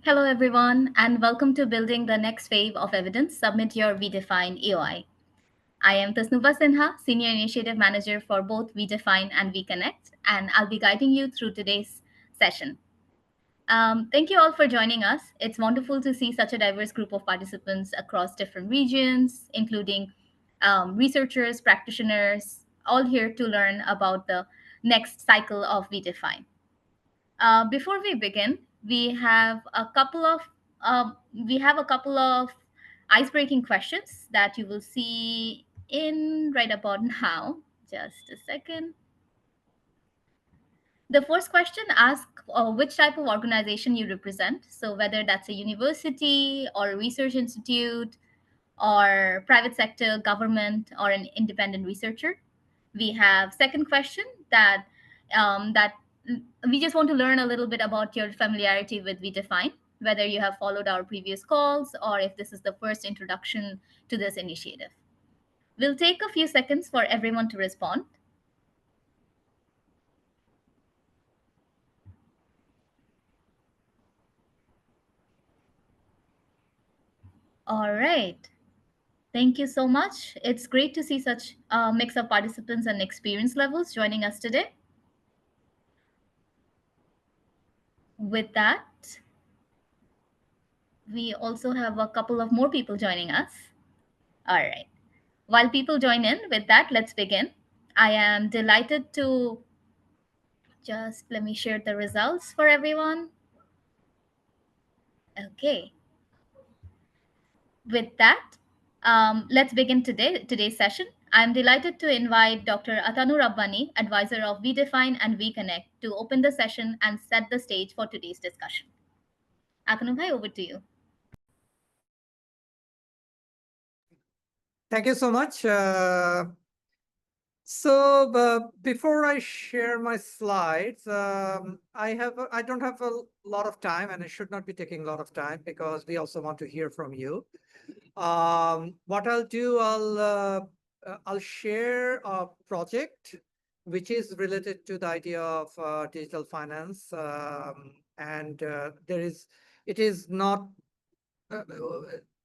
Hello, everyone, and welcome to Building the Next Wave of Evidence. Submit your WEE-DiFine EOI. I am Tasnuba Sinha, Senior Initiative Manager for both WEE-DiFine and WeConnect, and I'll be guiding you through today's session. Thank you all for joining us. It's wonderful to see such a diverse group of participants across different regions, including researchers, practitioners, all here to learn about the next cycle of WEE-DiFine. Before we begin, uh, we have a couple of ice-breaking questions that you will see in right about now. Just a second. The first question asks which type of organization you represent. So whether that's a university or a research institute or private sector, government, or an independent researcher. We have second question that we just want to learn a little bit about your familiarity with WEE-DiFine, whether you have followed our previous calls or if this is the first introduction to this initiative. We'll take a few seconds for everyone to respond. All right. Thank you so much. It's great to see such a mix of participants and experience levels joining us today. With that, we also have a couple of more people joining us. All right. While people join in with that, let's begin. I am delighted to just let me share the results for everyone. Okay. With that, let's begin today's session. I'm delighted to invite Dr. Atonu Rabbani, advisor of WEE-DiFine and WeConnect, to open the session and set the stage for today's discussion. Atanu bhai, over to you. Thank you so much. Before I share my slides, I don't have a lot of time, and I should not be taking a lot of time because we also want to hear from you. What I'll do, I'll share a project which is related to the idea of digital finance, it is not.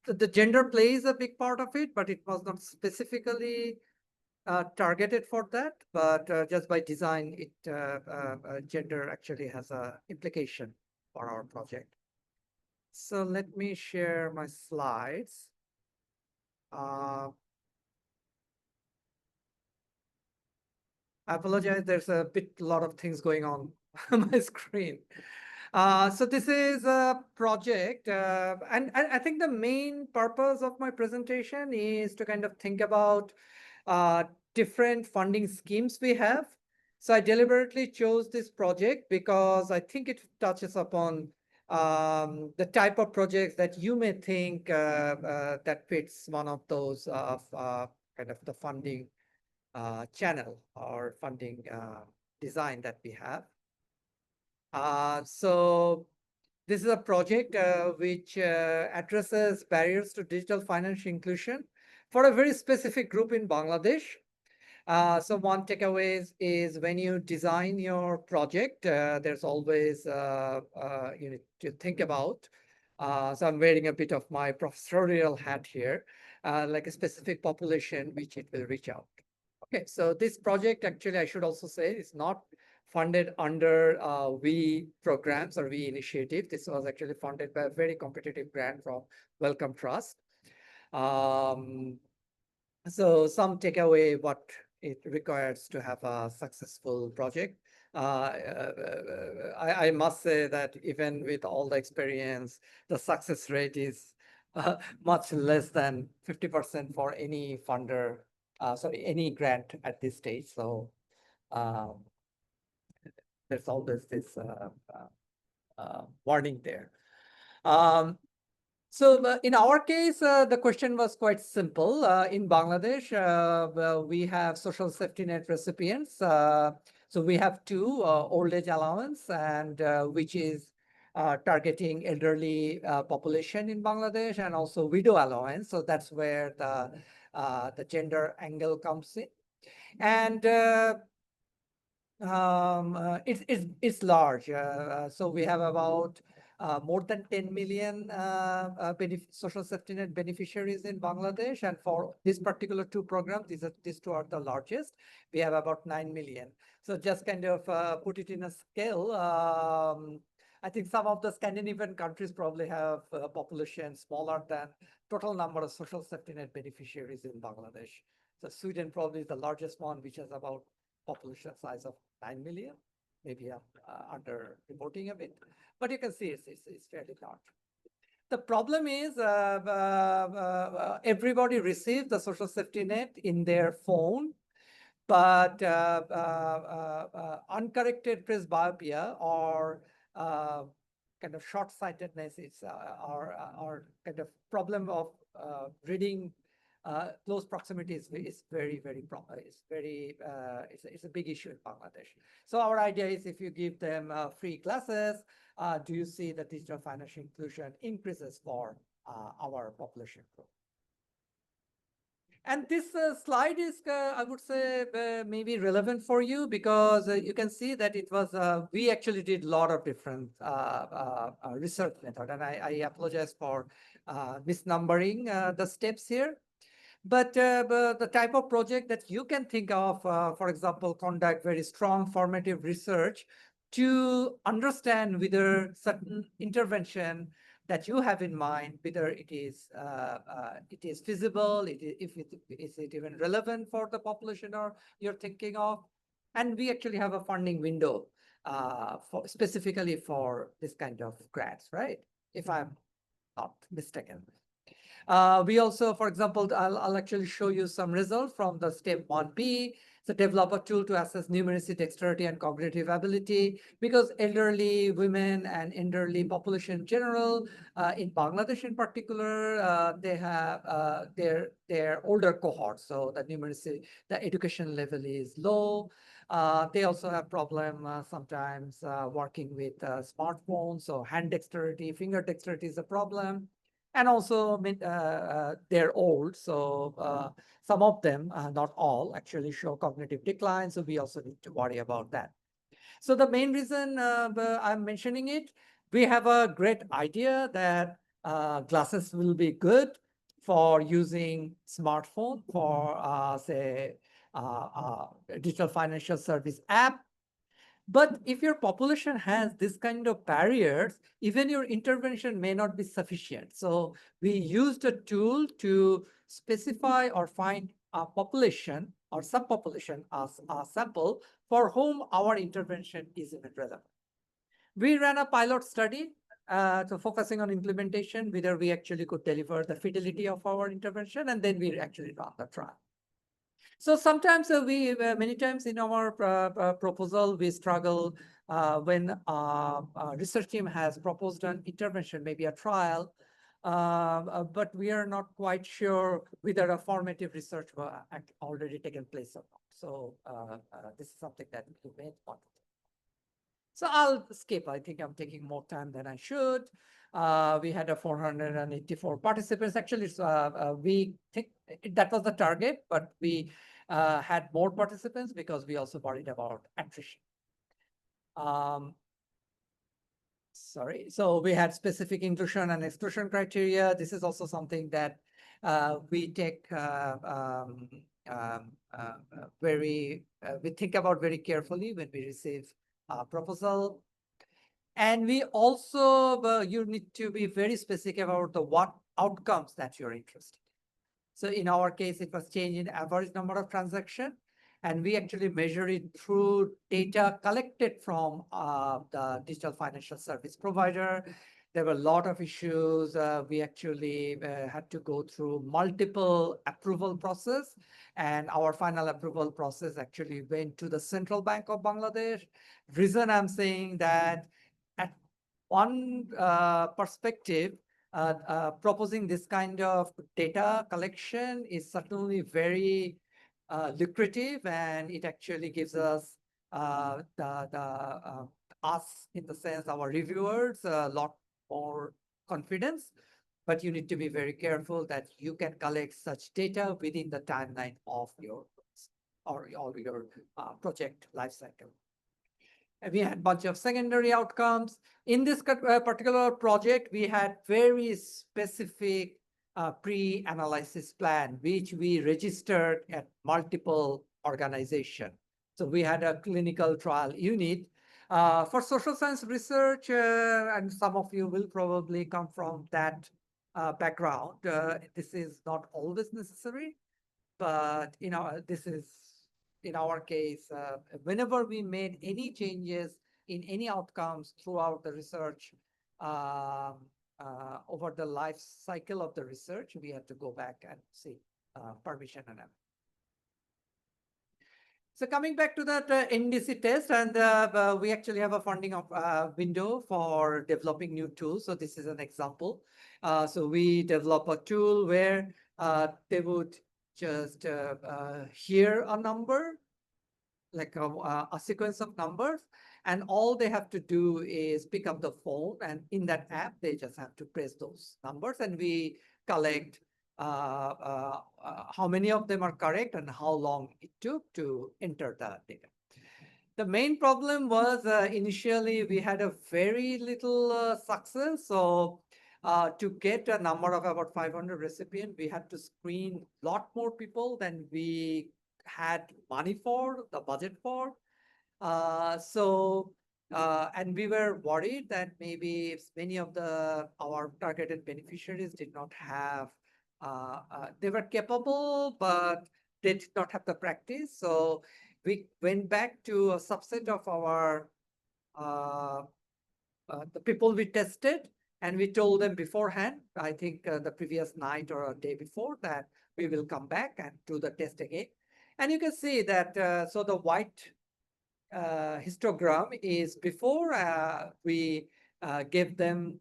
The gender plays a big part of it, but it was not specifically targeted for that. But just by design, gender actually has an implication for our project. So let me share my slides. I apologize. There's a lot of things going on my screen. So this is a project, and I think the main purpose of my presentation is to kind of think about different funding schemes we have. So I deliberately chose this project because I think it touches upon the type of projects that you may think that fits one of those kind of the funding channel or funding design that we have. So this is a project which addresses barriers to digital financial inclusion for a very specific group in Bangladesh. So one takeaway is when you design your project, there's always you need to think about. So I'm wearing a bit of my professorial hat here, like a specific population which it will reach out. Okay, so this project actually, I should also say, is not funded under WEE programs or WEE initiative. This was actually funded by a very competitive grant from Wellcome Trust. So some takeaway what it requires to have a successful project. I must say that even with all the experience, the success rate is much less than 50% for any funder, any grant at this stage. So there's always this warning there. So in our case, the question was quite simple. In Bangladesh, we have social safety net recipients. So we have two, old age allowance, and which is targeting elderly population in Bangladesh, and also widow allowance. So that's where the gender angle comes in. And it's large. So we have about more than 10 million social safety net beneficiaries in Bangladesh. And for this particular two programs, these two are the largest. We have about 9 million. So just kind of put it in a scale. I think some of the Scandinavian countries probably have a population smaller than total number of social safety net beneficiaries in Bangladesh. So Sweden probably is the largest one, which has about population size of 9 million. Maybe I'm under reporting a bit, but you can see it's fairly large. The problem is everybody receives the social safety net in their phone, but uncorrected presbyopia or kind of short-sightedness is or kind of problem of reading close proximity is very it's a big issue in Bangladesh. So our idea is if you give them free classes, do you see that digital financial inclusion increases for our population group? And this slide is, I would say, maybe relevant for you because you can see that it was, we actually did a lot of different research method. And I apologize for misnumbering the steps here. But the type of project that you can think of, for example, conduct very strong formative research to understand whether certain intervention that you have in mind, whether it is feasible, is it even relevant for the population or you're thinking of, and we actually have a funding window specifically for this kind of grants, right? If I'm not mistaken. We also, for example, I'll actually show you some results from the step 1B. So develop a tool to assess numeracy, dexterity, and cognitive ability, because elderly women and elderly population in general, in Bangladesh in particular, they have their older cohorts. So the numeracy, the education level is low. They also have problem sometimes working with smartphones. So hand dexterity, finger dexterity is a problem. And also, they're old, so some of them, not all, actually show cognitive decline. So we also need to worry about that. So the main reason I'm mentioning it, we have a great idea that glasses will be good for using smartphone for, say, digital financial service app. But if your population has this kind of barriers, even your intervention may not be sufficient. So we used a tool to specify or find a population or subpopulation as a sample for whom our intervention is even relevant. We ran a pilot study so focusing on implementation, whether we actually could deliver the fidelity of our intervention, and then we actually ran the trial. So sometimes many times in our proposal, we struggle when a research team has proposed an intervention, maybe a trial, but we are not quite sure whether a formative research already taken place or not. So this is something that we may want. So I'll skip. I think I'm taking more time than I should. We had 484 participants. Actually, we think that was the target, but we had more participants because we also worried about attrition. Sorry. So we had specific inclusion and exclusion criteria. This is also something that we take we think about very carefully when we receive a proposal. And we also, you need to be very specific about what outcomes that you're interested in. So in our case, it was change in average number of transactions. And we actually measure it through data collected from the digital financial service provider. There were a lot of issues. We actually had to go through multiple approval process. And our final approval process actually went to the Central Bank of Bangladesh. Reason I'm saying that at one perspective, proposing this kind of data collection is certainly very lucrative, and it actually gives us us in the sense our reviewers a lot more confidence. But you need to be very careful that you can collect such data within the timeline of your project lifecycle. And we had a bunch of secondary outcomes. In this particular project, we had very specific pre-analysis plan, which we registered at multiple organizations. So we had a clinical trial unit. For social science research, and some of you will probably come from that background, this is not always necessary, but this is in our case, whenever we made any changes in any outcomes throughout the research, over the life cycle of the research, we had to go back and seek permission and everything. So coming back to that NDC test, and we actually have a funding window for developing new tools. So this is an example. So we develop a tool where they would just hear a number, like a sequence of numbers, and all they have to do is pick up the phone, and in that app, they just have to press those numbers, and we collect how many of them are correct and how long it took to enter the data. The main problem was initially we had a very little success. So to get a number of about 500 recipients, we had to screen a lot more people than we had money for, the budget for. And we were worried that maybe if many of our targeted beneficiaries did not have, they were capable, but they did not have the practice. So we went back to a subset of our the people we tested, and we told them beforehand, I think the previous night or a day before, that we will come back and do the test again. And you can see that, so the white histogram is before we gave them,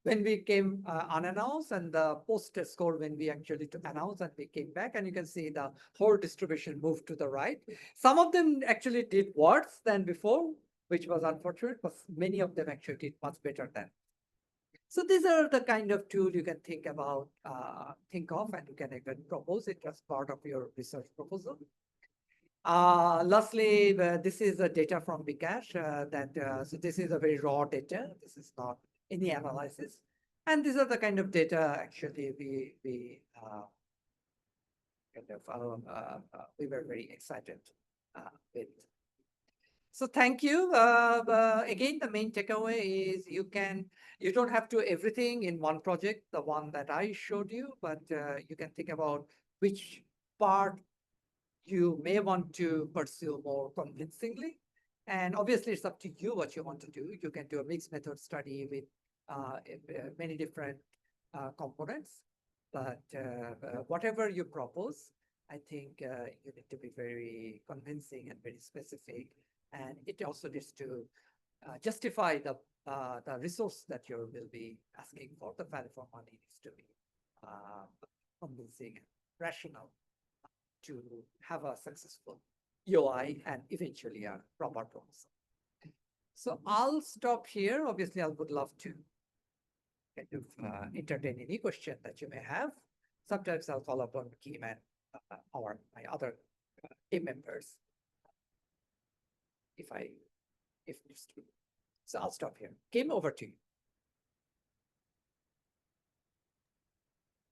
when we came unannounced, and the post-test score when we actually announced and we came back, and you can see the whole distribution moved to the right. Some of them actually did worse than before, which was unfortunate, but many of them actually did much better than. So these are the kind of tool you can think of, and you can even propose it as part of your research proposal. Lastly, this is the data from Bikash. So this is a very raw data. This is not any analysis, and these are the kind of data actually we were very excited with. So thank you. Again, the main takeaway is you don't have to do everything in one project, the one that I showed you, but you can think about which part you may want to pursue more convincingly. And obviously, it's up to you what you want to do. You can do a mixed method study with many different components, but whatever you propose, I think you need to be very convincing and very specific. And it also needs to justify the resource that you will be asking for. The value for money needs to be convincing and rational to have a successful EOI and eventually a proper proposal. So I'll stop here. Obviously, I would love to kind of entertain any question that you may have. Sometimes I'll call upon Kim and my other team members if needs to be. So I'll stop here. Kim, over to you.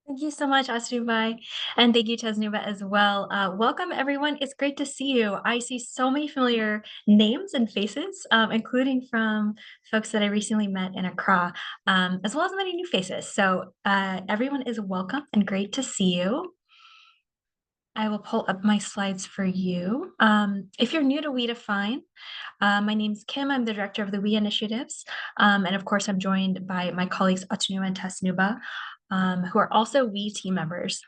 Thank you so much, Asribai, and thank you, Tasnuba, as well. Welcome, everyone. It's great to see you. I see so many familiar names and faces, including from folks that I recently met in Accra, as well as many new faces. So everyone is welcome and great to see you. I will pull up my slides for you. If you're new to WEE-DiFine, my name's Kim. I'm the director of the WE initiatives. And of course, I'm joined by my colleagues Atonu and Tasnuba, who are also WE team members.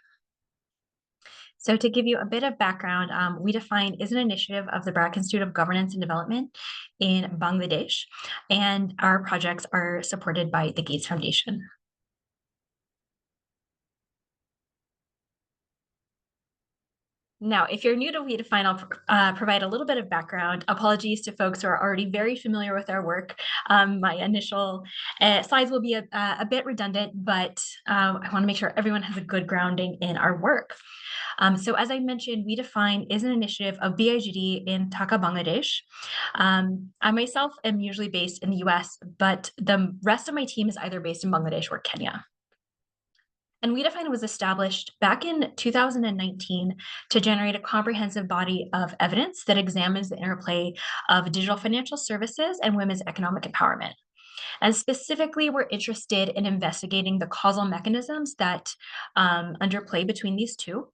So to give you a bit of background, WE-DiFine is an initiative of the BRAC Institute of Governance and Development in Bangladesh, and our projects are supported by the Gates Foundation. Now, if you're new to WE-DiFine, I'll provide a little bit of background. Apologies to folks who are already very familiar with our work. My initial slides will be a bit redundant, but I want to make sure everyone has a good grounding in our work. So as I mentioned, WEE-DiFine is an initiative of BIGD in Dhaka, Bangladesh. I myself am usually based in the US, but the rest of my team is either based in Bangladesh or Kenya. And WEE-DiFine was established back in 2019 to generate a comprehensive body of evidence that examines the interplay of digital financial services and women's economic empowerment. And specifically, we're interested in investigating the causal mechanisms that underplay between these two.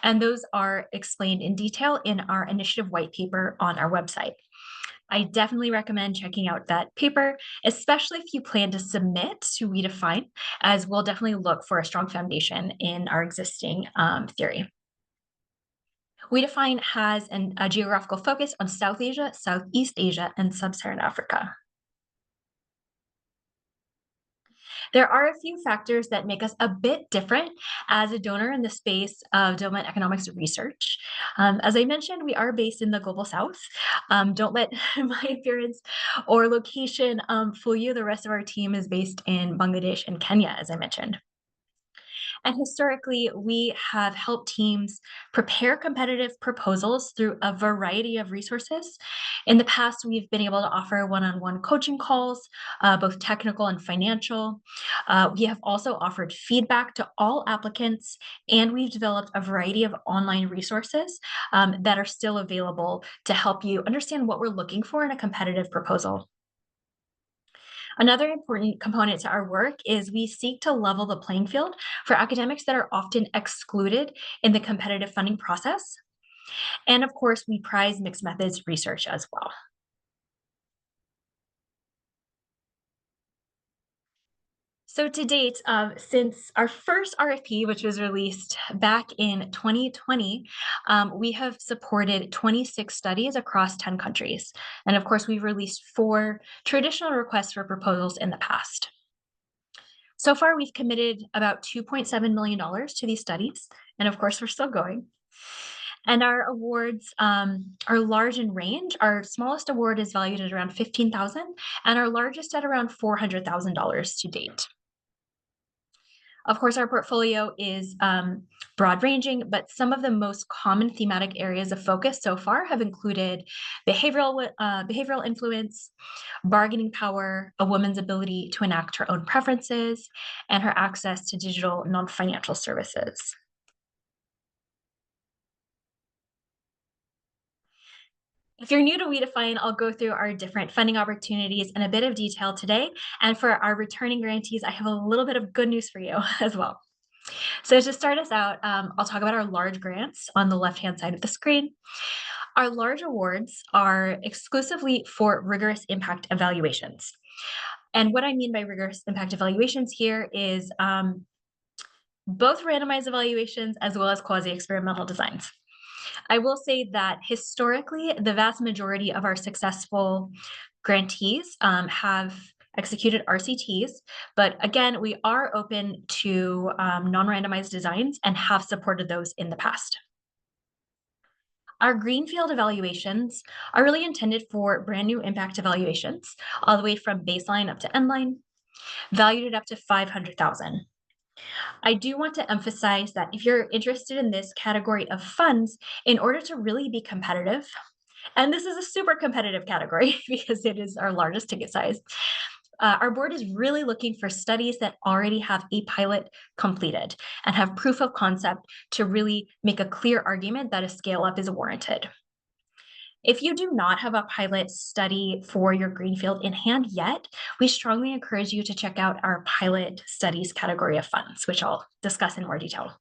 And those are explained in detail in our initiative white paper on our website. I definitely recommend checking out that paper, especially if you plan to submit to WEE-DiFine, as we'll definitely look for a strong foundation in our existing theory. WEE-DiFine has a geographical focus on South Asia, Southeast Asia, and Sub-Saharan Africa. There are a few factors that make us a bit different as a donor in the space of development economics research. As I mentioned, we are based in the Global South. Don't let my appearance or location fool you. The rest of our team is based in Bangladesh and Kenya, as I mentioned. And historically, we have helped teams prepare competitive proposals through a variety of resources. In the past, we've been able to offer one-on-one coaching calls, both technical and financial. We have also offered feedback to all applicants, and we've developed a variety of online resources that are still available to help you understand what we're looking for in a competitive proposal. Another important component to our work is we seek to level the playing field for academics that are often excluded in the competitive funding process. And of course, we prize mixed methods research as well. So to date, since our first RFP, which was released back in 2020, we have supported 26 studies across 10 countries. And of course, we've released 4 traditional requests for proposals in the past. So far, we've committed about $2.7 million to these studies. And of course, we're still going. And our awards are large in range. Our smallest award is valued at around $15,000, and our largest at around $400,000 to date. Of course, our portfolio is broad-ranging, but some of the most common thematic areas of focus so far have included behavioral influence, bargaining power, a woman's ability to enact her own preferences, and her access to digital non-financial services. If you're new to WEE-DiFine, I'll go through our different funding opportunities in a bit of detail today. And for our returning grantees, I have a little bit of good news for you as well. So to start us out, I'll talk about our large grants on the left-hand side of the screen. Our large awards are exclusively for rigorous impact evaluations. And what I mean by rigorous impact evaluations here is both randomized evaluations as well as quasi-experimental designs. I will say that historically, the vast majority of our successful grantees have executed RCTs, but again, we are open to non-randomized designs and have supported those in the past. Our greenfield evaluations are really intended for brand new impact evaluations, all the way from baseline up to endline, valued at up to $500,000. I do want to emphasize that if you're interested in this category of funds, in order to really be competitive, and this is a super competitive category because it is our largest ticket size, our board is really looking for studies that already have a pilot completed and have proof of concept to really make a clear argument that a scale up is warranted. If you do not have a pilot study for your greenfield in hand yet, we strongly encourage you to check out our pilot studies category of funds, which I'll discuss in more detail.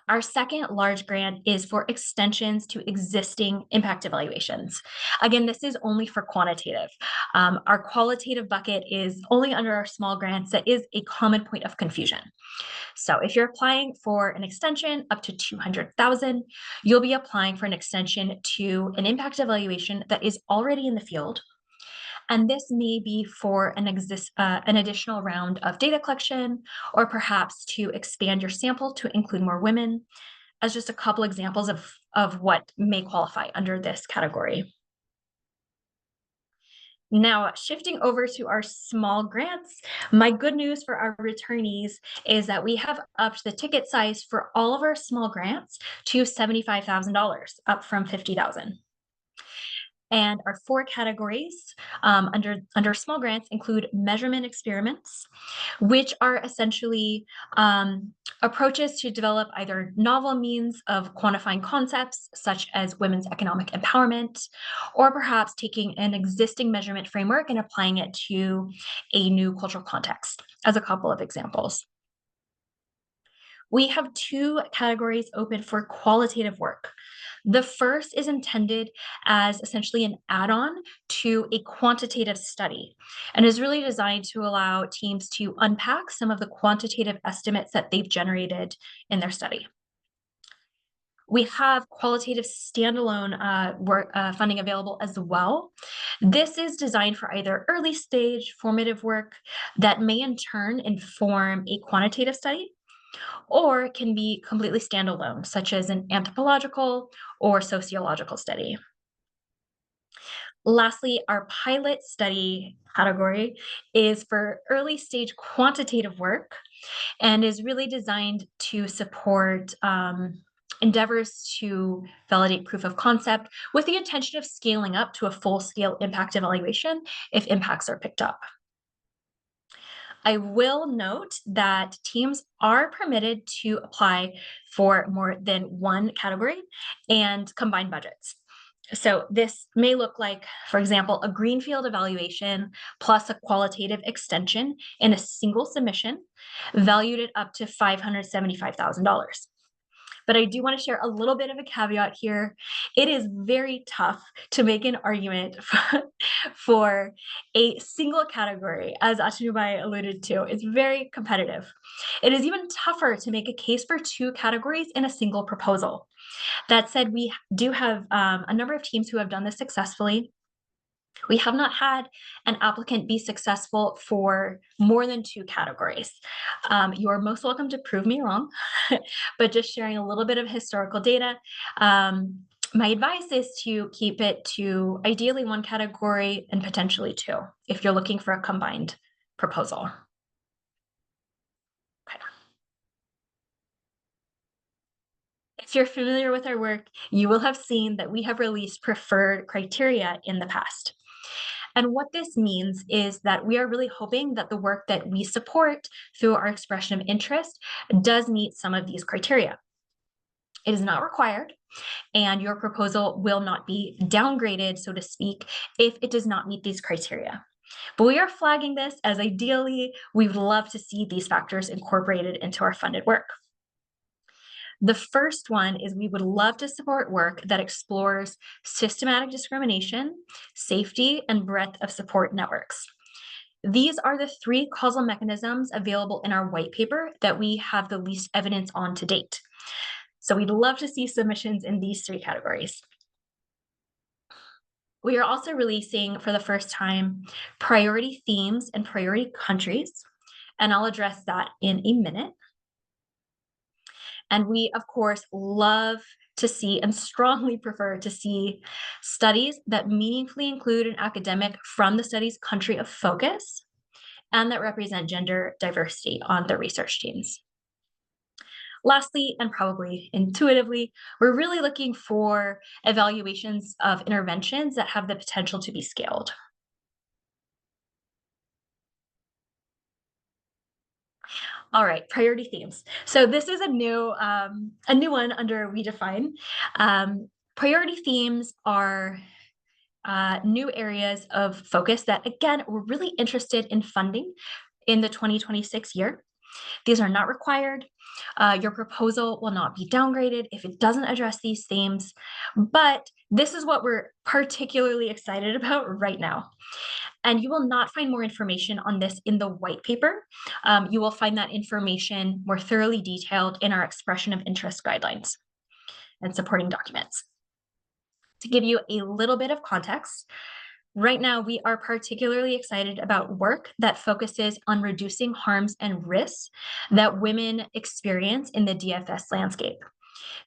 Our second large grant is for extensions to existing impact evaluations. Again, this is only for quantitative. Our qualitative bucket is only under our small grants. That is a common point of confusion. So if you're applying for an extension up to $200,000, you'll be applying for an extension to an impact evaluation that is already in the field. And this may be for an additional round of data collection, or perhaps to expand your sample to include more women, as just a couple examples of what may qualify under this category. Now, shifting over to our small grants, my good news for our returnees is that we have upped the ticket size for all of our small grants to $75,000, up from $50,000. And our 4 categories under small grants include measurement experiments, which are essentially approaches to develop either novel means of quantifying concepts such as women's economic empowerment, or perhaps taking an existing measurement framework and applying it to a new cultural context, as a couple of examples. We have 2 categories open for qualitative work. The first is intended as essentially an add-on to a quantitative study and is really designed to allow teams to unpack some of the quantitative estimates that they've generated in their study. We have qualitative standalone work funding available as well. This is designed for either early stage formative work that may in turn inform a quantitative study, or can be completely standalone, such as an anthropological or sociological study. Lastly, our pilot study category is for early stage quantitative work and is really designed to support endeavors to validate proof of concept with the intention of scaling up to a full-scale impact evaluation if impacts are picked up. I will note that teams are permitted to apply for more than one category and combine budgets. So this may look like, for example, a greenfield evaluation plus a qualitative extension in a single submission, valued at up to $575,000. But I do want to share a little bit of a caveat here. It is very tough to make an argument for a single category, as Atonu alluded to. It's very competitive. It is even tougher to make a case for 2 categories in a single proposal. That said, we do have a number of teams who have done this successfully. We have not had an applicant be successful for more than 2 categories. You are most welcome to prove me wrong, but just sharing a little bit of historical data. My advice is to keep it to ideally 1 category and potentially 2 if you're looking for a combined proposal. Okay. If you're familiar with our work, you will have seen that we have released preferred criteria in the past. And what this means is that we are really hoping that the work that we support through our expression of interest does meet some of these criteria. It is not required, and your proposal will not be downgraded, so to speak, if it does not meet these criteria. But we are flagging this as ideally we would love to see these factors incorporated into our funded work. The first one is we would love to support work that explores systematic discrimination, safety, and breadth of support networks. These are the 3 causal mechanisms available in our white paper that we have the least evidence on to date. So we'd love to see submissions in these 3 categories. We are also releasing for the first time priority themes and priority countries, and I'll address that in a minute. And we, of course, love to see and strongly prefer to see studies that meaningfully include an academic from the study's country of focus and that represent gender diversity on the research teams. Lastly, and probably intuitively, we're really looking for evaluations of interventions that have the potential to be scaled. All right, priority themes. So this is a new one under WEE-DiFine. Priority themes are new areas of focus that, again, we're really interested in funding in the 2026 year. These are not required. Your proposal will not be downgraded if it doesn't address these themes, but this is what we're particularly excited about right now. And you will not find more information on this in the white paper. You will find that information more thoroughly detailed in our expression of interest guidelines and supporting documents. To give you a little bit of context, right now we are particularly excited about work that focuses on reducing harms and risks that women experience in the DFS landscape.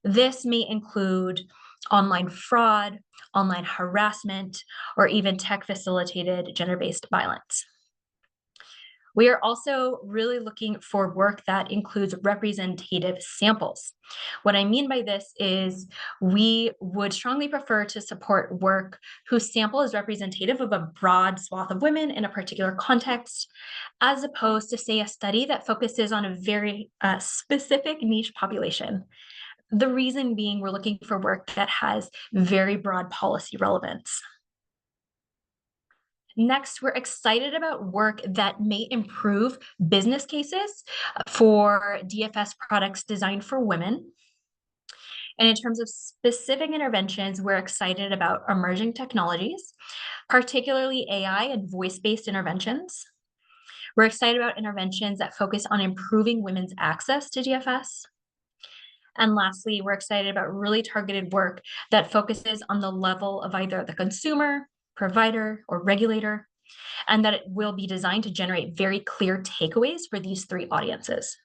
This may include online fraud, online harassment, or even tech-facilitated gender-based violence. We are also really looking for work that includes representative samples. What I mean by this is we would strongly prefer to support work whose sample is representative of a broad swath of women in a particular context, as opposed to, say, a study that focuses on a very specific niche population. The reason being we're looking for work that has very broad policy relevance. Next, we're excited about work that may improve business cases for DFS products designed for women. And in terms of specific interventions, we're excited about emerging technologies, particularly AI and voice-based interventions. We're excited about interventions that focus on improving women's access to DFS. And lastly, we're excited about really targeted work that focuses on the level of either the consumer, provider, or regulator, and that it will be designed to generate very clear takeaways for these three audiences.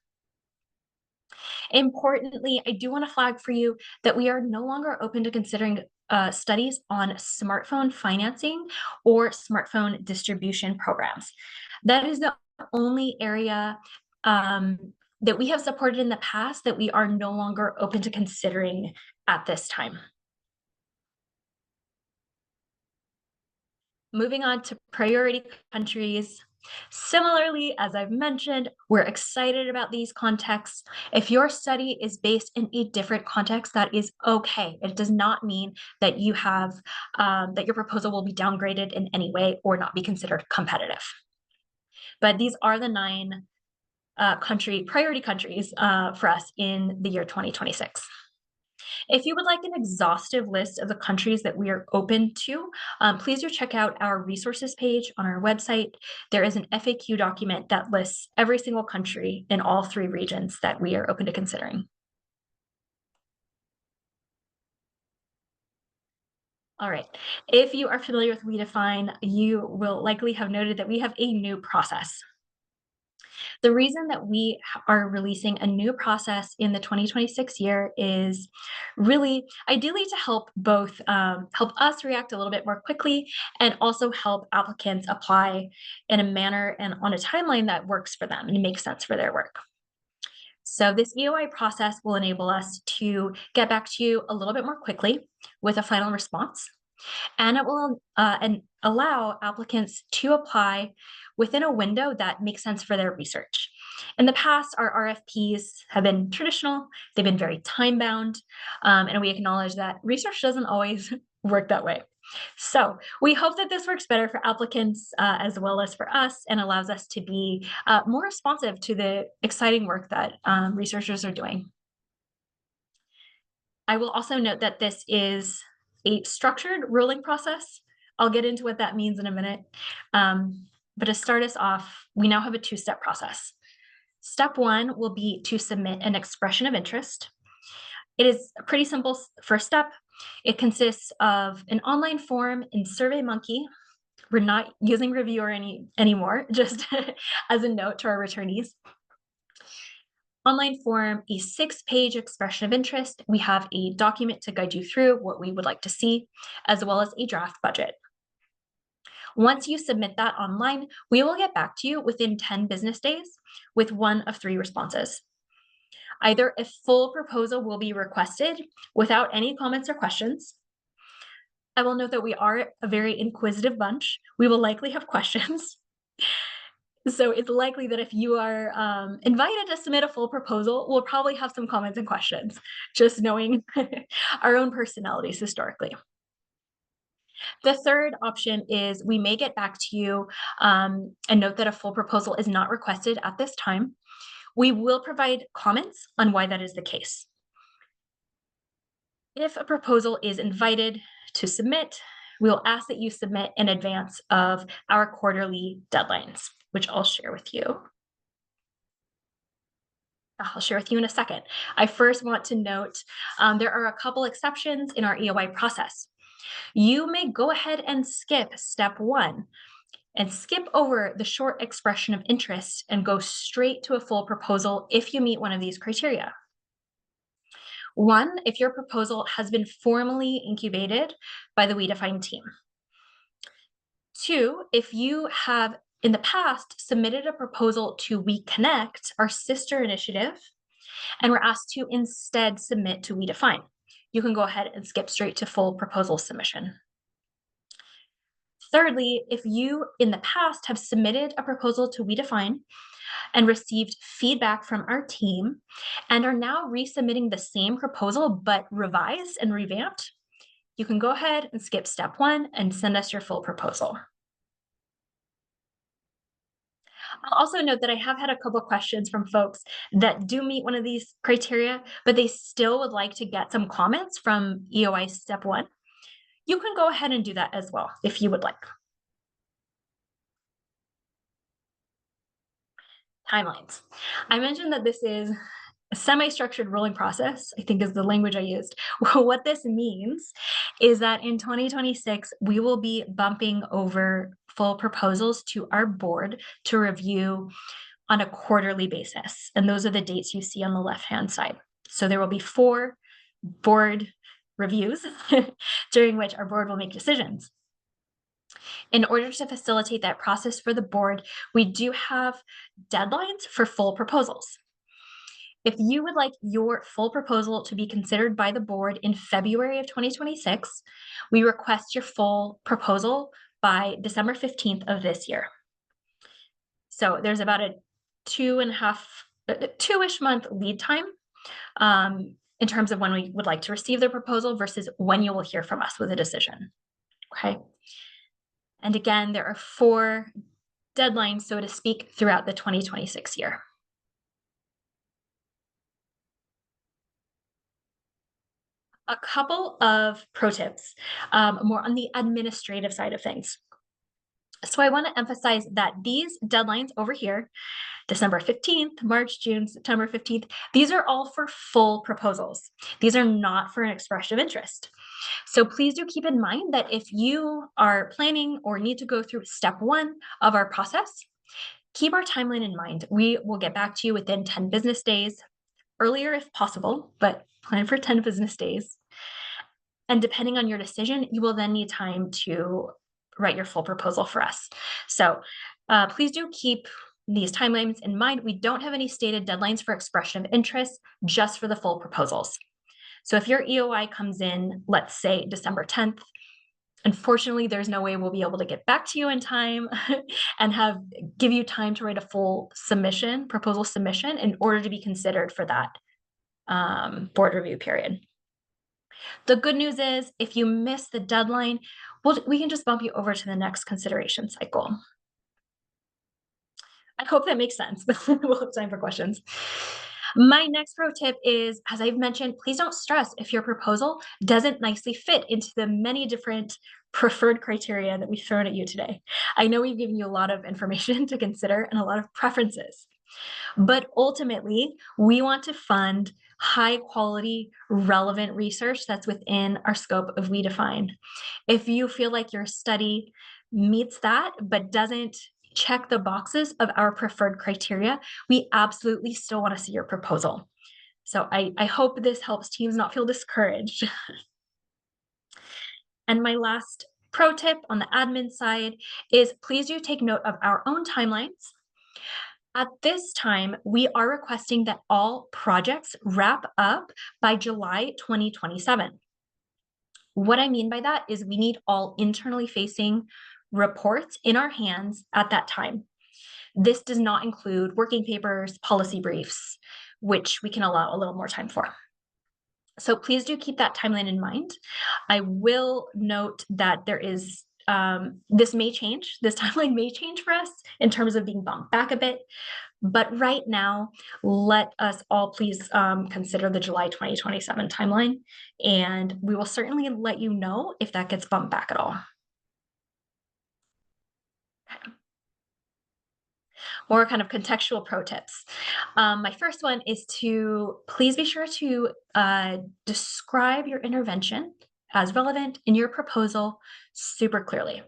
Importantly, I do want to flag for you that we are no longer open to considering studies on smartphone financing or smartphone distribution programs. That is the only area that we have supported in the past that we are no longer open to considering at this time. Moving on to priority countries. Similarly, as I've mentioned, we're excited about these contexts. If your study is based in a different context, that is okay. It does not mean that you have that your proposal will be downgraded in any way or not be considered competitive. But these are the 9 priority countries for us in the year 2026. If you would like an exhaustive list of the countries that we are open to, please do check out our resources page on our website. There is an FAQ document that lists every single country in all 3 regions that we are open to considering. All right, if you are familiar with WEE-DiFine, you will likely have noted that we have a new process. The reason that we are releasing a new process in the 2026 year is really ideally to help both help us react a little bit more quickly and also help applicants apply in a manner and on a timeline that works for them and makes sense for their work. So this EOI process will enable us to get back to you a little bit more quickly with a final response. And it will allow applicants to apply within a window that makes sense for their research. In the past, our RFPs have been traditional, they've been very time-bound, and we acknowledge that research doesn't always work that way. So we hope that this works better for applicants as well as for us and allows us to be more responsive to the exciting work that researchers are doing. I will also note that this is a structured rolling process. I'll get into what that means in a minute. But to start us off, we now have a 2-step process. Step 1 will be to submit an expression of interest. It is a pretty simple first step. It consists of an online form in SurveyMonkey. We're not using Reviewer anymore, just as a note to our returnees. Online form, a 6-page expression of interest. We have a document to guide you through what we would like to see, as well as a draft budget. Once you submit that online, we will get back to you within 10 business days with 1 of 3 responses. Either a full proposal will be requested without any comments or questions. I will note that we are a very inquisitive bunch. We will likely have questions. So it's likely that if you are invited to submit a full proposal, we'll probably have some comments and questions, just knowing our own personalities historically. The third option is we may get back to you and note that a full proposal is not requested at this time. We will provide comments on why that is the case. If a proposal is invited to submit, we will ask that you submit in advance of our quarterly deadlines, which I'll share with you. I'll share with you in a second. I first want to note there are a couple exceptions in our EOI process. You may go ahead and skip step 1 and skip over the short expression of interest and go straight to a full proposal if you meet one of these criteria. One, if your proposal has been formally incubated by the WEE-DiFine team. Two, if you have in the past submitted a proposal to WeConnect, our sister initiative, and were asked to instead submit to WEE-DiFine, you can go ahead and skip straight to full proposal submission. Thirdly, if you in the past have submitted a proposal to WEE-DiFine and received feedback from our team and are now resubmitting the same proposal but revised and revamped, you can go ahead and skip step 1 and send us your full proposal. I'll also note that I have had a couple of questions from folks that do meet one of these criteria, but they still would like to get some comments from EOI step 1. You can go ahead and do that as well if you would like. Timelines. I mentioned that this is a semi-structured rolling process, I think is the language I used. What this means is that in 2026, we will be bumping over full proposals to our board to review on a quarterly basis. And those are the dates you see on the left-hand side. So there will be 4 board reviews during which our board will make decisions. In order to facilitate that process for the board, we do have deadlines for full proposals. If you would like your full proposal to be considered by the board in February of 2026, we request your full proposal by December 15th of this year. So there's about a 2-ish month lead time in terms of when we would like to receive the proposal versus when you will hear from us with a decision. Okay. And again, there are 4 deadlines, so to speak, throughout the 2026 year. A couple of pro tips, more on the administrative side of things. So I want to emphasize that these deadlines over here, December 15th, March, June, September 15th, these are all for full proposals. These are not for an expression of interest. So please do keep in mind that if you are planning or need to go through step 1 of our process, keep our timeline in mind. We will get back to you within 10 business days, earlier if possible, but plan for 10 business days. And depending on your decision, you will then need time to write your full proposal for us. So please do keep these timelines in mind. We don't have any stated deadlines for expression of interest, just for the full proposals. So if your EOI comes in, let's say December 10th, unfortunately, there's no way we'll be able to get back to you in time and give you time to write a full submission, proposal submission, in order to be considered for that board review period. The good news is if you miss the deadline, we can just bump you over to the next consideration cycle. I hope that makes sense. We'll have time for questions. My next pro tip is, as I've mentioned, please don't stress if your proposal doesn't nicely fit into the many different preferred criteria that we've thrown at you today. I know we've given you a lot of information to consider and a lot of preferences, but ultimately, we want to fund high quality, relevant research that's within our scope of WEE-DiFine. If you feel like your study meets that, but doesn't check the boxes of our preferred criteria, we absolutely still want to see your proposal. So I hope this helps teams not feel discouraged. And my last pro tip on the admin side is please do take note of our own timelines. At this time, we are requesting that all projects wrap up by July 2027. What I mean by that is we need all internally facing reports in our hands at that time. This does not include working papers, policy briefs, which we can allow a little more time for. So please do keep that timeline in mind. I will note that there is this timeline may change for us in terms of being bumped back a bit, but right now, let us all please consider the July 2027 timeline, and we will certainly let you know if that gets bumped back at all. Okay. More kind of contextual pro tips. My first one is to please be sure to describe your intervention as relevant in your proposal super clearly.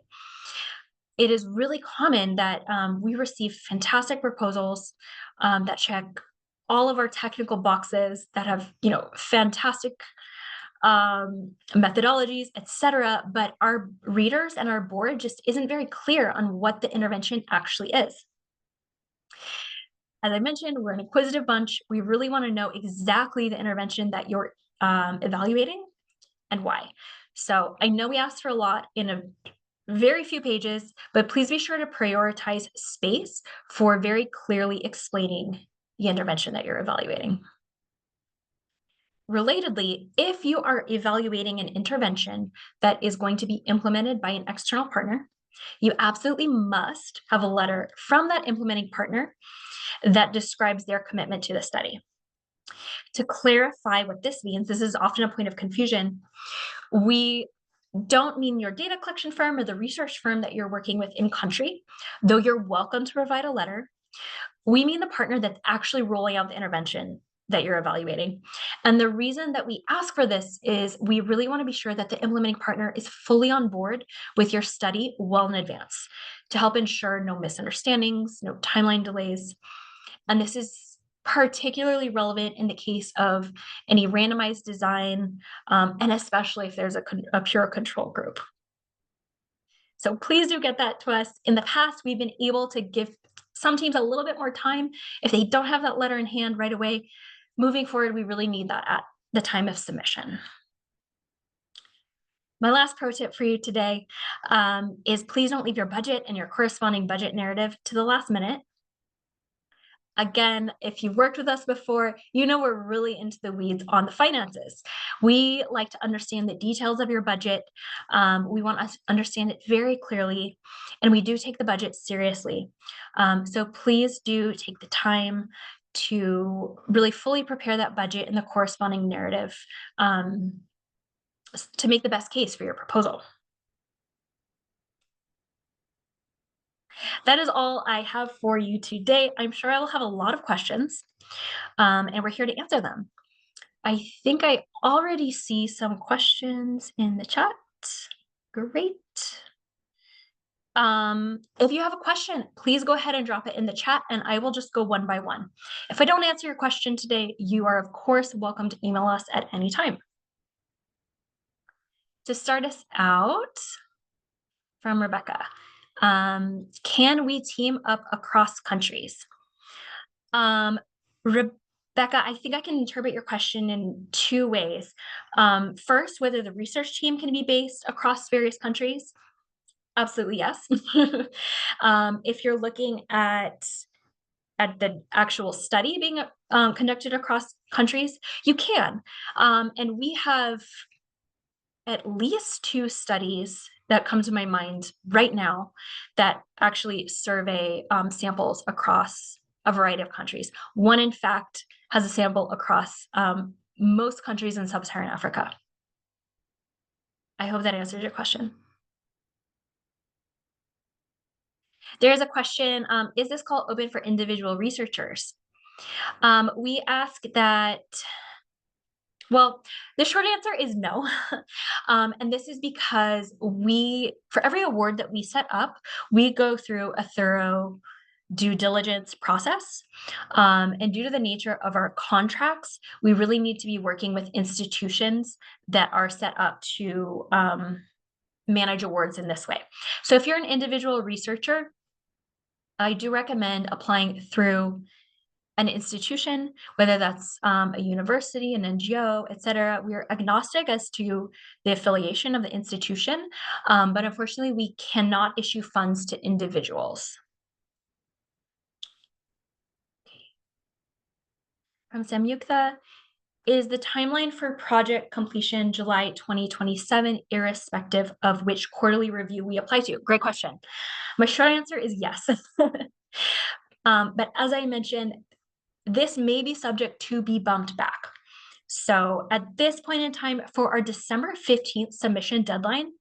It is really common that we receive fantastic proposals that check all of our technical boxes that have, fantastic methodologies, etc. But our readers and our board just isn't very clear on what the intervention actually is. As I mentioned, we're an inquisitive bunch. We really want to know exactly the intervention that you're evaluating and why. So I know we asked for a lot in a very few pages, but please be sure to prioritize space for very clearly explaining the intervention that you're evaluating. Relatedly, if you are evaluating an intervention that is going to be implemented by an external partner, you absolutely must have a letter from that implementing partner that describes their commitment to the study. To clarify what this means, this is often a point of confusion. We don't mean your data collection firm or the research firm that you're working with in country, though you're welcome to provide a letter. We mean the partner that's actually rolling out the intervention that you're evaluating. And the reason that we ask for this is we really want to be sure that the implementing partner is fully on board with your study well in advance to help ensure no misunderstandings, no timeline delays. And this is particularly relevant in the case of any randomized design, and especially if there's a pure control group. So please do get that to us. In the past, we've been able to give some teams a little bit more time if they don't have that letter in hand right away. Moving forward, we really need that at the time of submission. My last pro tip for you today is please don't leave your budget and your corresponding budget narrative to the last minute. Again, if you've worked with us before, we're really into the weeds on the finances. We like to understand the details of your budget. We want us to understand it very clearly, and we do take the budget seriously. So please do take the time to really fully prepare that budget and the corresponding narrative to make the best case for your proposal. That is all I have for you today. I'm sure I will have a lot of questions, and we're here to answer them. I think I already see some questions in the chat. Great. If you have a question, please go ahead and drop it in the chat, and I will just go one by one. If I don't answer your question today, you are, of course, welcome to email us at any time. To start us out, from Rebecca, can we team up across countries? Rebecca, I think I can interpret your question in two ways. First, whether the research team can be based across various countries. Absolutely, yes. If you're looking at the actual study being conducted across countries, you can. And we have at least 2 studies that come to my mind right now that actually survey samples across a variety of countries. One, in fact, has a sample across most countries in sub-Saharan Africa. I hope that answers your question. There is a question, is this call open for individual researchers? We ask that, well, the short answer is no. And this is because for every award that we set up, we go through a thorough due diligence process. And due to the nature of our contracts, we really need to be working with institutions that are set up to manage awards in this way. So if you're an individual researcher, I do recommend applying through an institution, whether that's a university, an NGO, et cetera. We're agnostic as to the affiliation of the institution, but unfortunately, we cannot issue funds to individuals. From Samyukta, is the timeline for project completion July 2027, irrespective of which quarterly review we apply to? Great question. My short answer is yes. But as I mentioned, this may be subject to be bumped back. So at this point in time, for our December 15th submission deadline,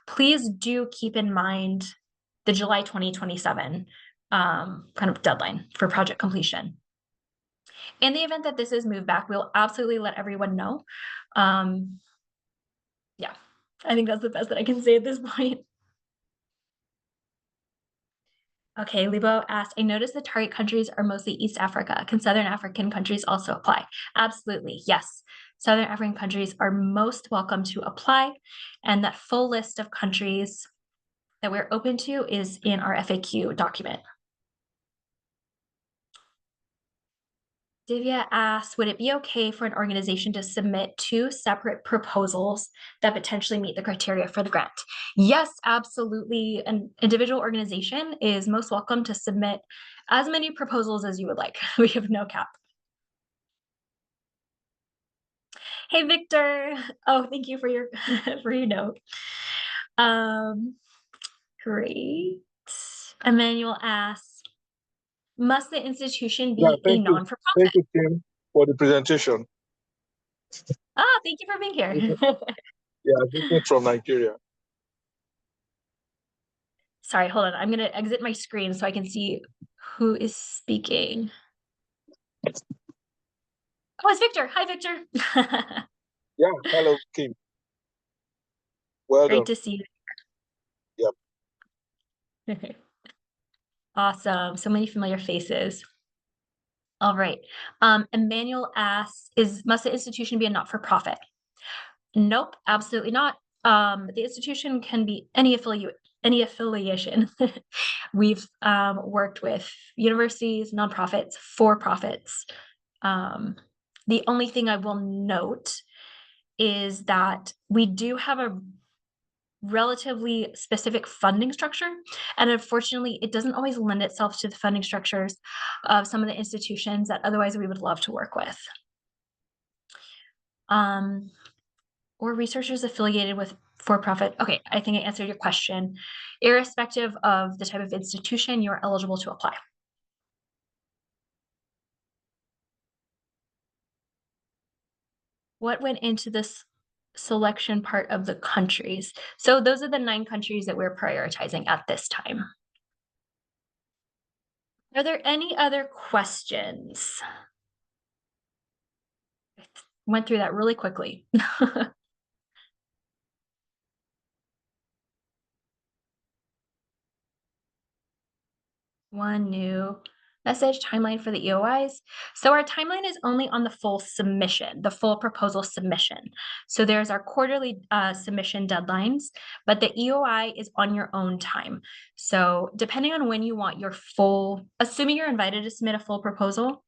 please do keep in mind the July 2027 kind of deadline for project completion. In the event that this is moved back, we'll absolutely let everyone know. Yeah, I think that's the best that I can say at this point. Okay, Libo asked, I noticed the target countries are mostly East Africa. Can Southern African countries also apply? Absolutely, yes. Southern African countries are most welcome to apply, and that full list of countries that we're open to is in our FAQ document. Divya asks, would it be okay for an organization to submit 2 separate proposals that potentially meet the criteria for the grant? Yes, absolutely. An individual organization is most welcome to submit as many proposals as you would like. We have no cap. Hey, Victor. Oh, thank you for your for your note. Great. Emmanuel asks, must the institution Yeah, be a thank you. non-for-profit? Thank you, Tim, for the presentation. Thank you for being here. Yeah, this is from Nigeria. Sorry, hold on. I'm going to exit my screen so I can see who is speaking. Oh, it's Victor. Hi, Victor. Yeah, hello, Kim. Well Great done. to see Yep. you. Awesome. So many familiar faces. All right. Emmanuel asks, must the institution be a not-for-profit? Nope, absolutely not. The institution can be any affiliation. We've worked with universities, nonprofits, for-profits. The only thing I will note is that we do have a relatively specific funding structure, and unfortunately, it doesn't always lend itself to the funding structures of some of the institutions that otherwise we would love to work with. Or researchers affiliated with for-profit. Okay, I think I answered your question. Irrespective of the type of institution, you're eligible to apply. What went into this selection part of the countries? So those are the 9 countries that we're prioritizing at this time. Are there any other questions? I went through that really quickly. One new message timeline for the EOIs. So our timeline is only on the full submission, the full proposal submission. So there's our quarterly submission deadlines, but the EOI is on your own time. So depending on when you want your full, assuming you're invited to submit a full proposal,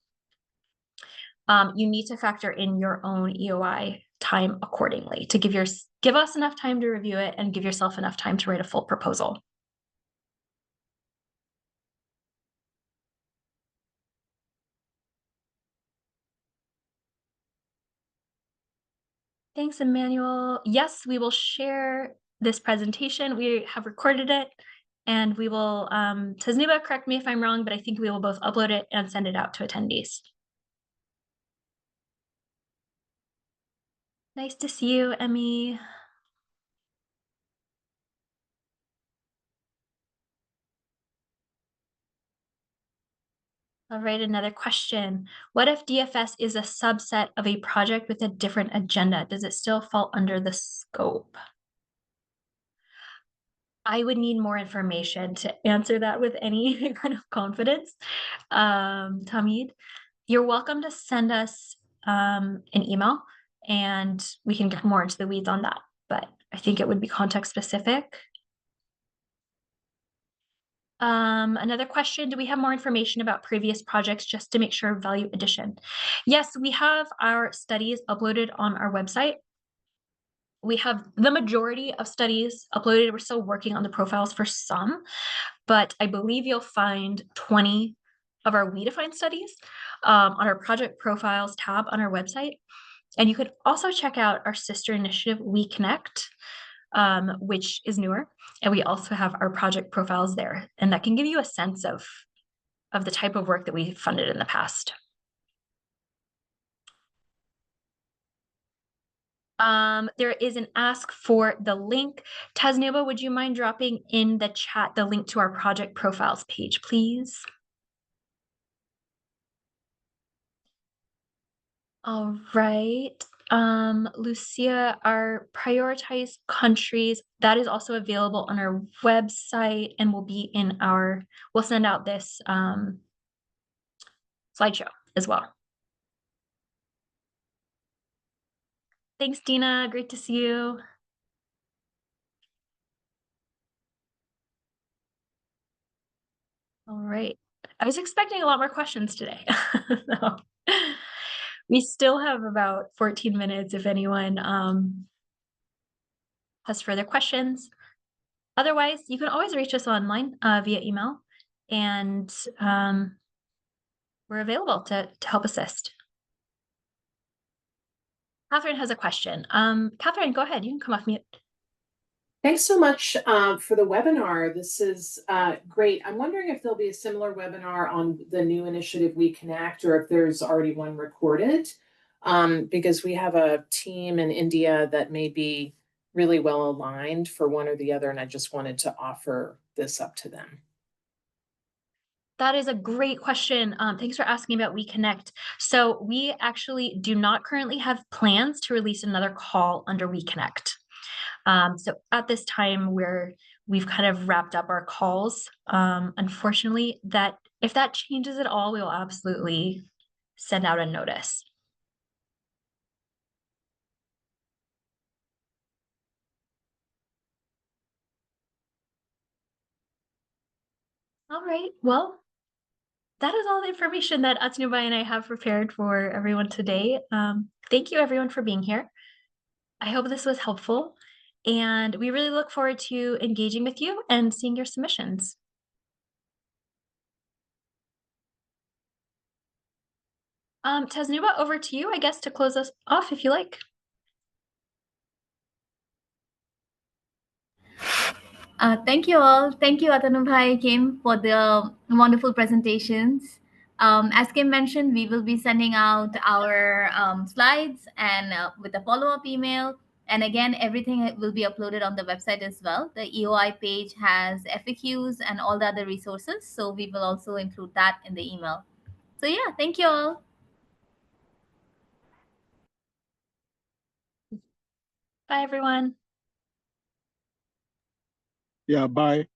you need to factor in your own EOI time accordingly to give us enough time to review it and give yourself enough time to write a full proposal. Thanks, Emmanuel. Yes, we will share this presentation. We have recorded it, and we will, Tasnuba, correct me if I'm wrong, but I think we will both upload it and send it out to attendees. Nice to see you, Emmy. All right, another question. What if DFS is a subset of a project with a different agenda? Does it still fall under the scope? I would need more information to answer that with any kind of confidence. Tamid, you're welcome to send us an email and we can get more into the weeds on that, but I think it would be context specific. Another question, do we have more information about previous projects just to make sure value addition? Yes, we have our studies uploaded on our website. We have the majority of studies uploaded. We're still working on the profiles for some, but I believe you'll find 20 of our WEE-DiFine studies on our project profiles tab on our website. And you could also check out our sister initiative, We Connect, which is newer. And we also have our project profiles there. And that can give you a sense of the type of work that we funded in the past. There is an ask for the link. Tasnuba, would you mind dropping in the chat the link to our project profiles page, please? All right. Lucia, our prioritized countries, that is also available on our website and will be in we'll send out this slideshow as well. Thanks, Dina. Great to see you. All right. I was expecting a lot more questions today. So, we still have about 14 minutes if anyone has further questions. Otherwise, you can always reach us online via email, and we're available to help assist. Catherine has a question. Catherine, go ahead. You can come off mute. Thanks so much for the webinar. This is great. I'm wondering if there'll be a similar webinar on the new initiative We Connect, or if there's already one recorded, because we have a team in India that may be really well aligned for one or the other, and I just wanted to offer this up to them. That is a great question. Thanks for asking about We Connect. So we actually do not currently have plans to release another call under We Connect. So at this time, we've kind of wrapped up our calls. Unfortunately, if that changes at all, we will absolutely send out a notice. All right, well, that is all the information that Atonu and I have prepared for everyone today. Thank you everyone for being here. I hope this was helpful, and we really look forward to engaging with you and seeing your submissions. Tasnuba, over to you, I guess, to close us off if you like. Thank you all. Thank you, Atonu Bhai, Kim, for the wonderful presentations. As Kim mentioned, we will be sending out our slides and with a follow-up email. And again, everything will be uploaded on the website as well. The EOI page has FAQs and all the other resources. So we will also include that in the email. So yeah, thank you all. Bye, everyone. Yeah, bye.